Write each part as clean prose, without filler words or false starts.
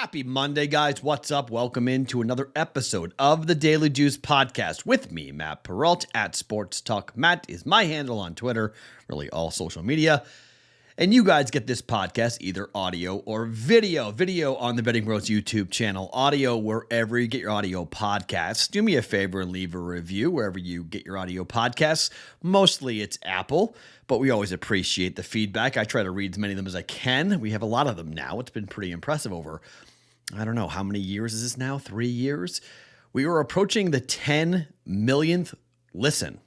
Happy Monday, guys. What's up? Welcome into another episode of the Daily Juice Podcast with me, Matt Perrault, at Sports Talk. Matt is my handle on Twitter, really all social media. And you guys get this podcast either audio or video. Video on the BettingPros YouTube channel, audio wherever you get your audio podcasts. Do me a favor and leave a review wherever you get your audio podcasts. Mostly it's Apple, but we always appreciate the feedback. I try to read as many of them as I can. We have a lot of them now. It's been pretty impressive over, I don't know, how many years is this now? 3 years? We are approaching the 10 millionth listen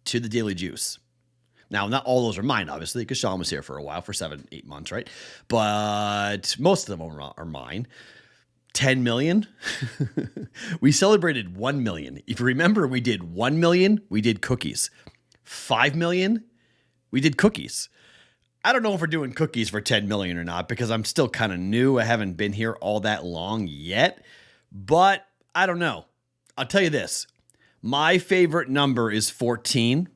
to the Daily Juice. Now, not all those are mine, obviously, because Sean was here for a while, for 7-8 months, right? But most of them are mine. 10 million? We celebrated 1 million. If you remember, we did 1 million, we did cookies. 5 million, we did cookies. I don't know if we're doing cookies for 10 million or not, because I'm still kind of new. I haven't been here all that long yet, but I don't know. I'll tell you this. My favorite number is 14.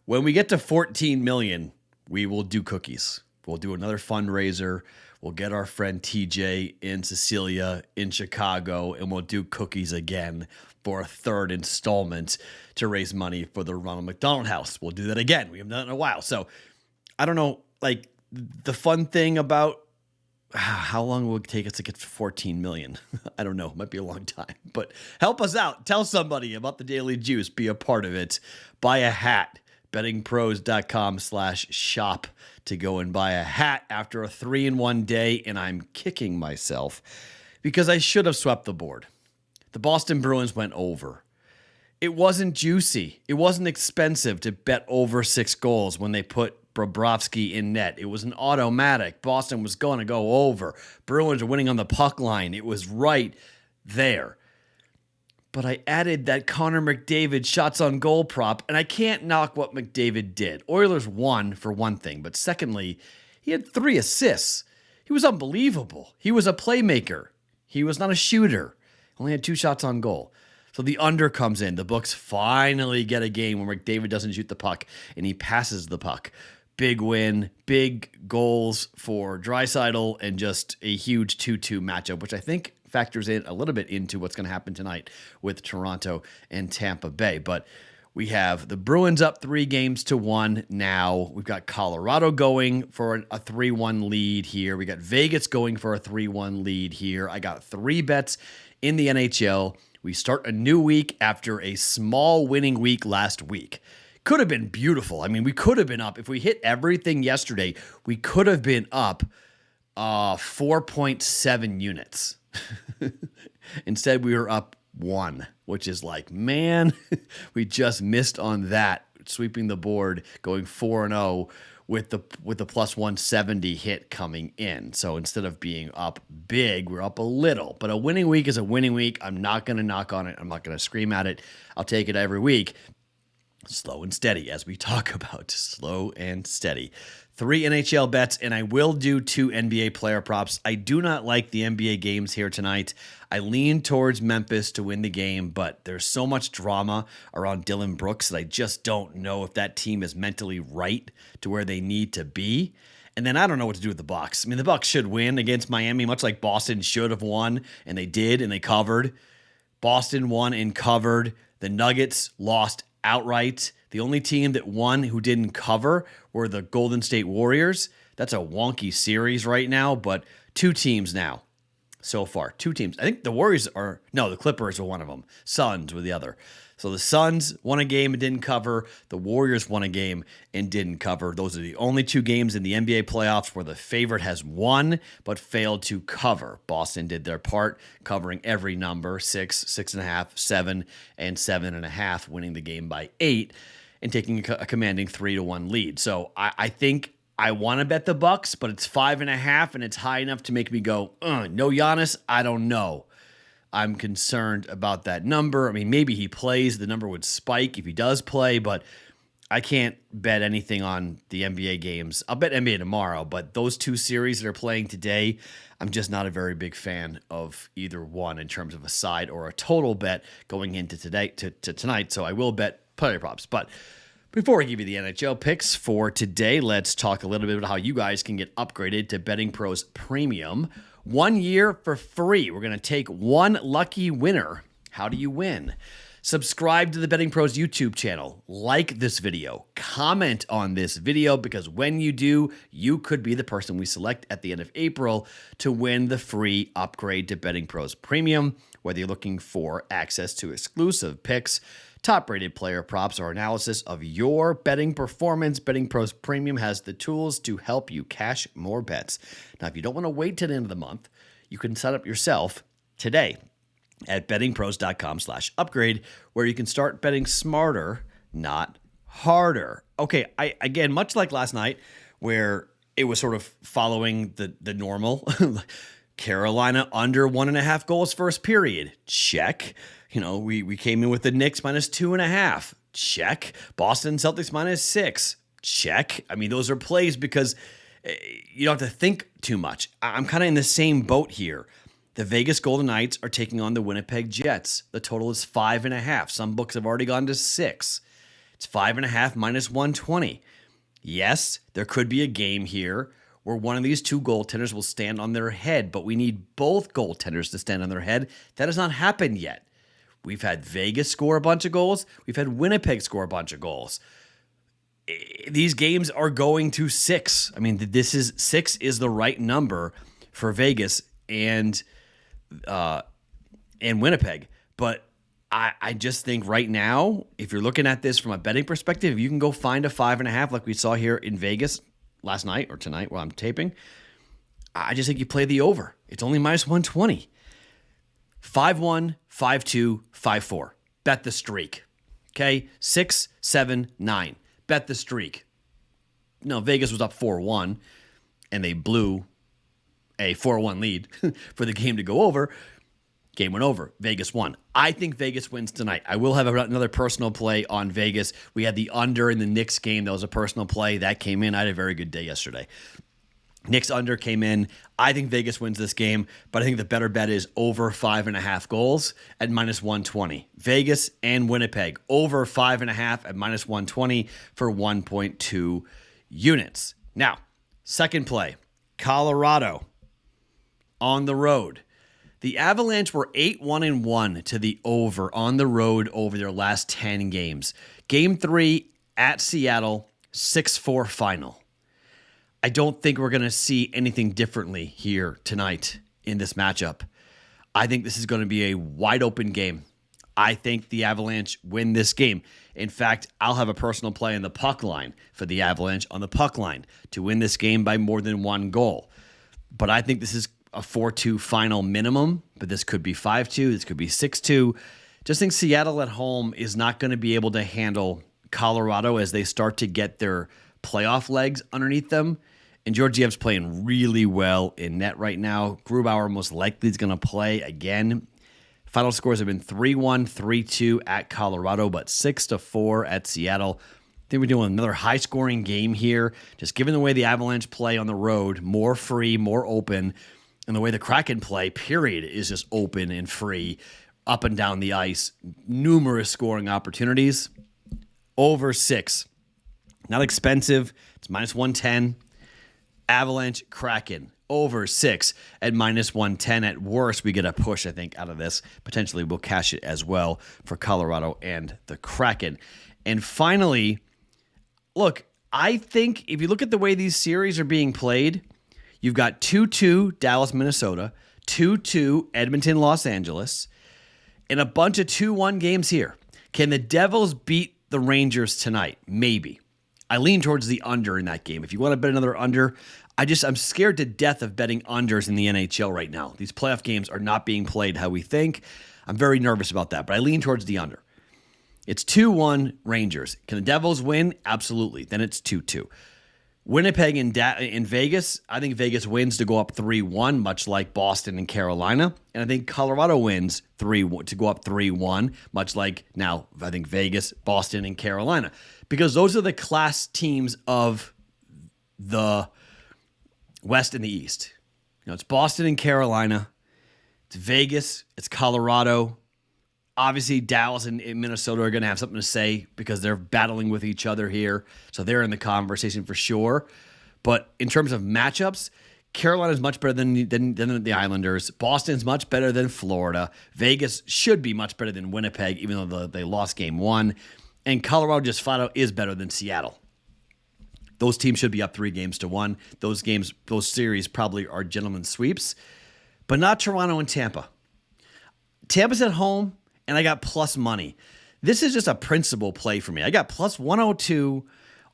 When we get to 14 million, we will do cookies. We'll do another fundraiser. We'll get our friend TJ and Cecilia in Chicago, and we'll do cookies again for a third installment to raise money for the Ronald McDonald House. We'll do that again. We haven't done it in a while. So I don't know, like the fun thing about how long will it take us to get to 14 million? I don't know. It might be a long time, but help us out. Tell somebody about the Daily Juice. Be a part of it. Buy a hat. BettingPros.com/shop to go and buy a hat after a 3-in-1 day, and I'm kicking myself because I should have swept the board. The Boston Bruins went over. It wasn't juicy. It wasn't expensive to bet over 6 goals when they put Bobrovsky in net. It was an automatic. Boston was going to go over. Bruins are winning on the puck line. It was right there. But I added that Connor McDavid shots on goal prop, and I can't knock what McDavid did. Oilers won for one thing, but secondly, he had 3 assists. He was unbelievable. He was a playmaker. He was not a shooter. Only had 2 shots on goal. So the under comes in. The books finally get a game where McDavid doesn't shoot the puck, and he passes the puck. Big win, big goals for Draisaitl, and just a huge 2-2 matchup, which I think factors in a little bit into what's going to happen tonight with Toronto and Tampa Bay. But we have the Bruins up 3-1 now. We've got Colorado going for a 3-1 lead here. We got Vegas going for a 3-1 lead here. I got 3 bets in the NHL. We start a new week after a small winning week last week. Could have been beautiful. I mean, we could have been up. If we hit everything yesterday, we could have been up 4.7 units. Instead, we were up 1, which is like, man, we just missed on that, sweeping the board, going 4-0 with the plus 170 hit coming in. So instead of being up big, we're up a little. But a winning week is a winning week. I'm not going to knock on it. I'm not going to scream at it. I'll take it every week. Slow and steady, as we talk about. Slow and steady. 3 NHL bets, and I will do 2 NBA player props. I do not like the NBA games here tonight. I lean towards Memphis to win the game, but there's so much drama around Dylan Brooks that I just don't know if that team is mentally right to where they need to be. And then I don't know what to do with the Bucks. I mean, the Bucks should win against Miami, much like Boston should have won, and they did, and they covered. Boston won and covered. The Nuggets lost outright. The only team that won who didn't cover were the Golden State Warriors. That's a wonky series right now, but 2 teams now so far. 2 teams. I think the the Clippers are one of them. Suns were the other. So the Suns won a game and didn't cover. The Warriors won a game and didn't cover. Those are the only 2 games in the NBA playoffs where the favorite has won but failed to cover. Boston did their part, covering every number, 6, 6.5, 7, and 7.5, winning the game by 8 and taking a commanding 3-1 lead. So I think I want to bet the Bucks, but it's 5.5 and it's high enough to make me go, no Giannis? I don't know. I'm concerned about that number. I mean, maybe he plays. The number would spike if he does play, but I can't bet anything on the NBA games. I'll bet NBA tomorrow, but those 2 series that are playing today, I'm just not a very big fan of either one in terms of a side or a total bet going into tonight. So I will bet player props. But Before we give you the NHL picks for today, let's talk a little bit about how you guys can get upgraded to BettingPros Premium. 1 year for free. We're going to take one lucky winner. How do you win? Subscribe to the BettingPros YouTube channel. Like this video. Comment on this video because when you do, you could be the person we select at the end of April to win the free upgrade to BettingPros Premium. Whether you're looking for access to exclusive picks, top-rated player props, or analysis of your betting performance, BettingPros Premium has the tools to help you cash more bets. Now, if you don't want to wait till the end of the month, you can set up yourself today at bettingpros.com/upgrade, where you can start betting smarter, not harder. Okay, again, much like last night, where it was sort of following the normal. Carolina under 1.5 goals first period. Check. We came in with the Knicks -2.5. Check. Boston Celtics -6. Check. I mean, those are plays because you don't have to think too much. I'm kind of in the same boat here. The Vegas Golden Knights are taking on the Winnipeg Jets. The total is 5.5. Some books have already gone to 6. It's 5.5 -120. Yes, there could be a game here where one of these two goaltenders will stand on their head, but we need both goaltenders to stand on their head. That has not happened yet. We've had Vegas score a bunch of goals. We've had Winnipeg score a bunch of goals. These games are going to 6. I mean, 6 is the right number for Vegas and Winnipeg. But I just think right now, if you're looking at this from a betting perspective, you can go find a 5.5 like we saw here in Vegas last night or tonight while I'm taping. I just think you play the over. It's only -120. 5-1, 5-2, 5-4. Bet the streak. Okay? 6, 7, 9. Bet the streak. No, Vegas was up 4-1, and they blew a 4-1 lead for the game to go over. Game went over. Vegas won. I think Vegas wins tonight. I will have another personal play on Vegas. We had the under in the Knicks game. That was a personal play. That came in. I had a very good day yesterday. Knicks under came in. I think Vegas wins this game, but I think the better bet is over 5.5 goals at -120. Vegas and Winnipeg over 5.5 at -120 for 1.2 units. Now, second play, Colorado on the road. The Avalanche were 8-1-1 to the over on the road over their last 10 games. Game 3 at Seattle, 6-4 final. I don't think we're going to see anything differently here tonight in this matchup. I think this is going to be a wide open game. I think the Avalanche win this game. In fact, I'll have a personal play in the puck line for the Avalanche on the puck line to win this game by more than one goal. But I think this is a 4-2 final minimum, but this could be 5-2, this could be 6-2. Just think Seattle at home is not going to be able to handle Colorado as they start to get their playoff legs underneath them. And Georgiev's playing really well in net right now. Grubauer most likely is going to play again. Final scores have been 3-1, 3-2 at Colorado, but 6-4 at Seattle. I think we're doing another high-scoring game here. Just given the way the Avalanche play on the road, more free, more open. And the way the Kraken play, period, is just open and free, up and down the ice. Numerous scoring opportunities. Over 6. Not expensive. It's -110. Avalanche, Kraken, over 6 at -110. At worst, we get a push, I think, out of this. Potentially, we'll cash it as well for Colorado and the Kraken. And finally, look, I think if you look at the way these series are being played, you've got 2-2 Dallas, Minnesota, 2-2 Edmonton, Los Angeles, and a bunch of 2-1 games here. Can the Devils beat the Rangers tonight? Maybe. I lean towards the under in that game. If you want to bet another under, I'm scared to death of betting unders in the NHL right now. These playoff games are not being played how we think. I'm very nervous about that, but I lean towards the under. It's 2-1 Rangers. Can the Devils win? Absolutely. Then it's 2-2. Winnipeg in Vegas, I think Vegas wins to go up 3-1, much like Boston and Carolina. And I think Colorado wins to go up 3-1, much like now, I think Vegas, Boston, and Carolina. Because those are the class teams of the West and the East. It's Boston and Carolina. It's Vegas. It's Colorado. Obviously, Dallas and Minnesota are going to have something to say because they're battling with each other here. So they're in the conversation for sure. But in terms of matchups, Carolina is much better than the Islanders. Boston's much better than Florida. Vegas should be much better than Winnipeg, even though they lost game one. And Colorado just flat out is better than Seattle. Those teams should be up 3-1. Those series probably are gentlemen's sweeps, but not Toronto and Tampa. Tampa's at home, and I got plus money. This is just a principal play for me. I got plus 102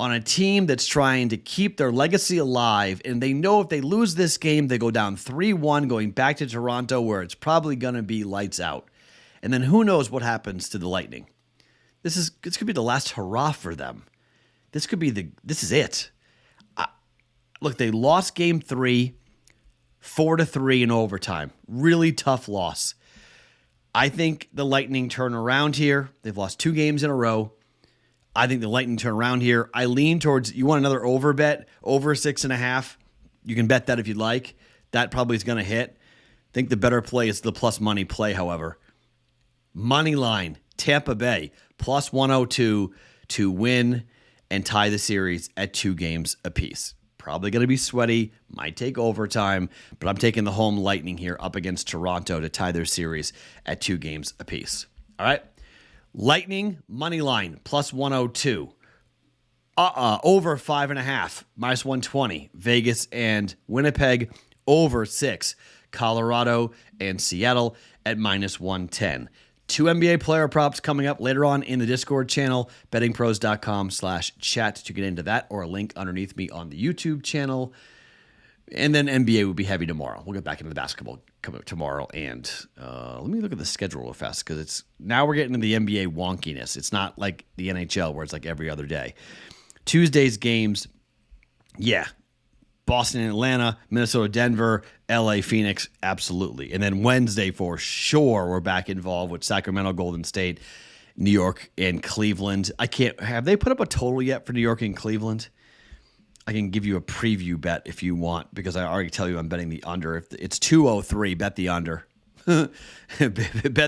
on a team that's trying to keep their legacy alive, and they know if they lose this game, they go down 3-1 going back to Toronto where it's probably going to be lights out. And then who knows what happens to the Lightning. This could be the last hurrah for them. This is it. Look, they lost game 3, 4-3 in overtime. Really tough loss. I think the Lightning turn around here. They've lost 2 games in a row. I think the Lightning turn around here. I lean towards, you want another over bet, over 6.5. You can bet that if you'd like. That probably is going to hit. I think the better play is the plus money play, however. Money line, Tampa Bay, plus 102 to win and tie the series at 2 games apiece. Probably going to be sweaty, might take overtime, but I'm taking the home Lightning here up against Toronto to tie their series at 2 games apiece. All right? Lightning, money line, plus 102. Over 5.5, minus 120. Vegas and Winnipeg, over 6. Colorado and Seattle at minus 110. 2 NBA player props coming up later on in the Discord channel, bettingpros.com/chat to get into that, or a link underneath me on the YouTube channel. And then NBA will be heavy tomorrow. We'll get back into the basketball coming up tomorrow. And let me look at the schedule real fast because now we're getting into the NBA wonkiness. It's not like the NHL where it's like every other day. Tuesday's games, yeah. Boston and Atlanta, Minnesota, Denver, LA, Phoenix, absolutely. And then Wednesday for sure, we're back involved with Sacramento, Golden State, New York, and Cleveland. Have they put up a total yet for New York and Cleveland? I can give you a preview bet if you want, because I already tell you I'm betting the under. If it's 203, bet the under. Bet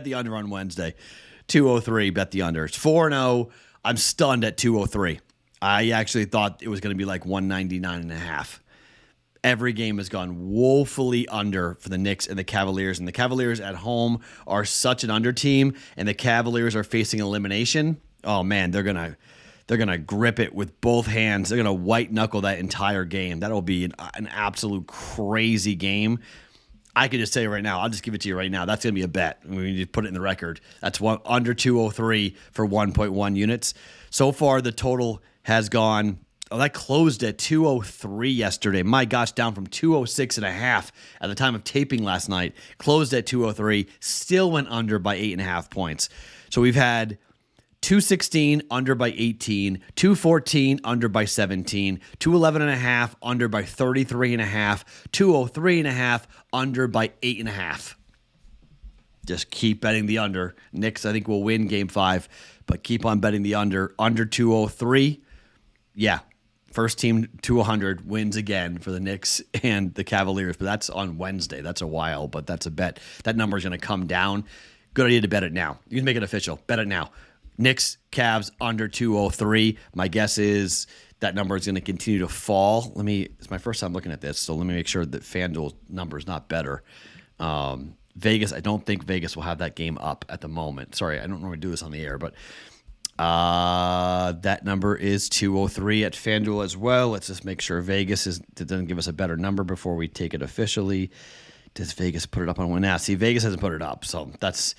the under on Wednesday. 203, bet the under. It's 4-0. I'm stunned at 203. I actually thought it was going to be like 199.5. Every game has gone woefully under for the Knicks and the Cavaliers. And the Cavaliers at home are such an under team, and the Cavaliers are facing elimination. Oh, man, they're gonna grip it with both hands. They're gonna white knuckle that entire game. That'll be an absolute crazy game. I could just say right now, I'll just give it to you right now. That's gonna be a bet. We need to put it in the record. That's under 203 for 1.1 units. So far, the total has gone. Oh, that closed at 203 yesterday. My gosh, down from 206.5 at the time of taping last night. Closed at 203. Still went under by 8.5 points. So we've had 216 under by 18, 214 under by 17, 211.5 under by 33.5, 203.5 under by 8.5. Just keep betting the under. Knicks, I think, will win game 5, but keep on betting the under. Under 203. Yeah. First team to 100 wins again for the Knicks and the Cavaliers, but that's on Wednesday. That's a while, but that's a bet. That number is going to come down. Good idea to bet it now. You can make it official. Bet it now. Knicks, Cavs under 203. My guess is that number is going to continue to fall. It's my first time looking at this, so let me make sure that FanDuel's number is not better. Vegas, I don't think Vegas will have that game up at the moment. Sorry, I don't normally do this on the air, but that number is 203 at FanDuel as well. Let's just make sure Vegas doesn't give us a better number before we take it officially. Does Vegas put it up on one? Now, see, Vegas hasn't put it up, so that's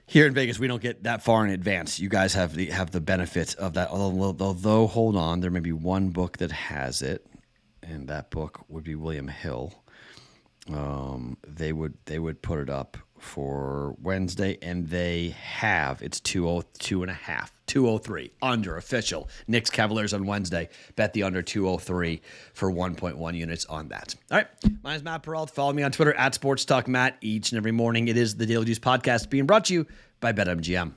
here in Vegas. We don't get that far in advance. You guys have the benefit of that. Although, hold on, there may be one book that has it, and that book would be William Hill. They would put it up for Wednesday, and they have. It's 202.5, 203 under official. Knicks Cavaliers on Wednesday. Bet the under 203 for 1.1 units on that. All right, my name is Matt Perrault. Follow me on Twitter at SportsTalkMatt. Each and every morning, it is the Daily Juice Podcast being brought to you by BetMGM.